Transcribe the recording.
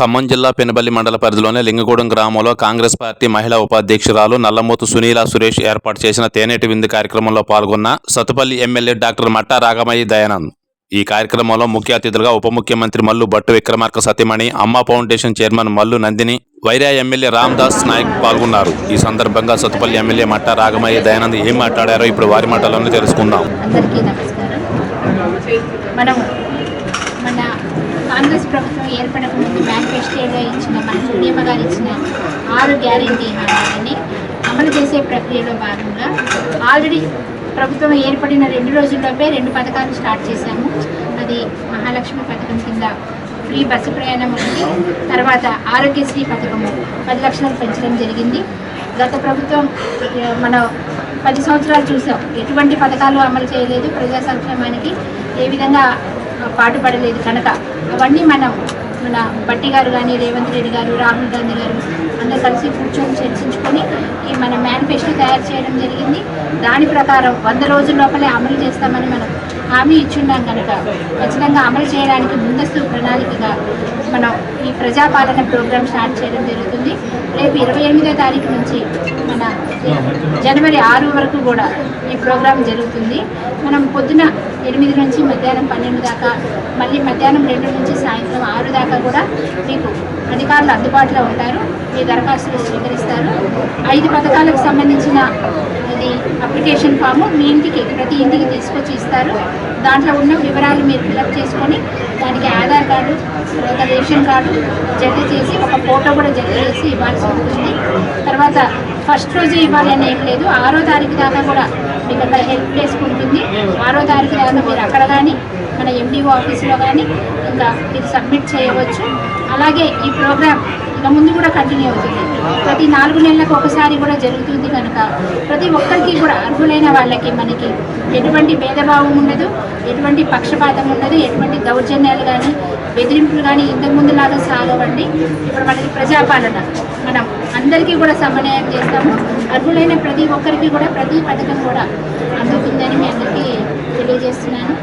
ఖమ్మం జిల్లా పెనుబల్లి మండల పరిధిలోని లింగగూడెం గ్రామంలో కాంగ్రెస్ పార్టీ మహిళా ఉపాధ్యక్షురాలు నల్లమోతు సునీల సురేష్ ఏర్పాటు చేసిన తేనేటి విందు కార్యక్రమంలో పాల్గొన్న సత్తుపల్లి ఎమ్మెల్యే డాక్టర్ మట్టా రాగమయ్యి దయానంద్. ఈ కార్యక్రమంలో ముఖ్య అతిథులుగా ఉప ముఖ్యమంత్రి మల్లు భట్టు విక్రమార్క సతీమణి, Amma foundation chairman Mallu Nandini, Wyra MLA Ramdas Naik పాల్గొన్నారు. ఈ సందర్భంగా సత్తుపల్లి ఎమ్మెల్యే మట్టా రాగమయ్యి దయానంద్ ఏం మాట్లాడారో ఇప్పుడు వారి మాటలను తెలుసుకుందాం. కాంగ్రెస్ ప్రభుత్వం ఏర్పడక ముందు మేనిఫెస్టోలో ఇచ్చిన మన సోనియమ్మ గారు ఇచ్చిన 6 గ్యారెంటీ హామీలని అమలు చేసే ప్రక్రియలో భాగంగా ఆల్రెడీ ప్రభుత్వం ఏర్పడిన 2 రోజుల్లోపే 2 పథకాలు స్టార్ట్ చేశాము. అది మహాలక్ష్మి పథకం కింద ఫ్రీ బస్సు ప్రయాణం ఉంది. తర్వాత ఆరోగ్యశ్రీ పథకము 10 లక్షలకు పెంచడం జరిగింది. గత ప్రభుత్వం మన 10 సంవత్సరాలు చూసాం, ఎటువంటి పథకాలు అమలు చేయలేదు, ప్రజా సంక్షేమానికి ఏ విధంగా పాటుపడలేదు. కనుక అవన్నీ మన భట్టి గారు కానీ, రేవంత్ రెడ్డి గారు, రాహుల్ గాంధీ గారు అందరూ కలిసి కూర్చొని చర్చించుకొని ఈ మన మేనిఫెస్టో తయారు చేయడం జరిగింది. దాని ప్రకారం 100 రోజుల లోపలే అమలు చేస్తామని మనం హామీ ఇచ్చున్నాం. కనుక ఖచ్చితంగా అమలు చేయడానికి ముందస్తు ప్రణాళికగా మనం ఈ ప్రజాపాలన ప్రోగ్రాం స్టార్ట్ చేయడం జరుగుతుంది. రేపు 28వ తారీఖు నుంచి మన జనవరి 6 వరకు కూడా ఈ ప్రోగ్రాం జరుగుతుంది. మనం పొద్దున 8 నుంచి మధ్యాహ్నం 12 దాకా, మళ్ళీ మధ్యాహ్నం 2 నుంచి సాయంత్రం 6 దాకా కూడా మీకు అధికారులు అందుబాటులో ఉంటారు. మీ దరఖాస్తులు స్వీకరిస్తారు. 5 పథకాలకు సంబంధించిన ఇది అప్లికేషన్ ఫాము మీ ఇంటికి, ప్రతి ఇంటికి తీసుకొచ్చి ఇస్తారు. దాంట్లో ఉన్న వివరాలు మీరు ఫిలప్ చేసుకొని దానికి ఆధార్ కార్డు, తర్వాత రేషన్ కార్డు జత చేసి ఒక ఫోటో కూడా జత చేసి ఇవ్వాల్సి ఉంటుంది. తర్వాత ఫస్ట్ రోజు ఇవ్వాలి అని ఏం లేదు, 6వ తారీఖు దాకా కూడా మీకు అక్కడ హెల్ప్ డెస్క్ ఉంటుంది. 6వ తారీఖు దాకా మీరు అక్కడ కానీ మన ఎండిఓ ఆఫీస్లో కానీ ఇంకా మీరు సబ్మిట్ చేయవచ్చు. అలాగే ఈ ప్రోగ్రామ్ ఇక ముందు కూడా కంటిన్యూ అవుతుంది. ప్రతి 4 నెలలకు ఒకసారి కూడా జరుగుతుంది. కనుక ప్రతి ఒక్కరికి కూడా అర్హులైన వాళ్ళకి మనకి ఎటువంటి భేదభావం ఉండదు, ఎటువంటి పక్షపాతం ఉండదు, ఎటువంటి దౌర్జన్యాలు కానీ బెదిరింపులు కానీ ఇంతకుముందు లాగా సాగవండి. ఇప్పుడు మనకి ప్రజాపాలన, మనం అందరికీ కూడా సమన్వయం చేస్తాము. అర్హులైన ప్రతి ఒక్కరికి కూడా ప్రతి పథకం కూడా అందుతుందని మీ అందరికీ తెలియజేస్తున్నాను.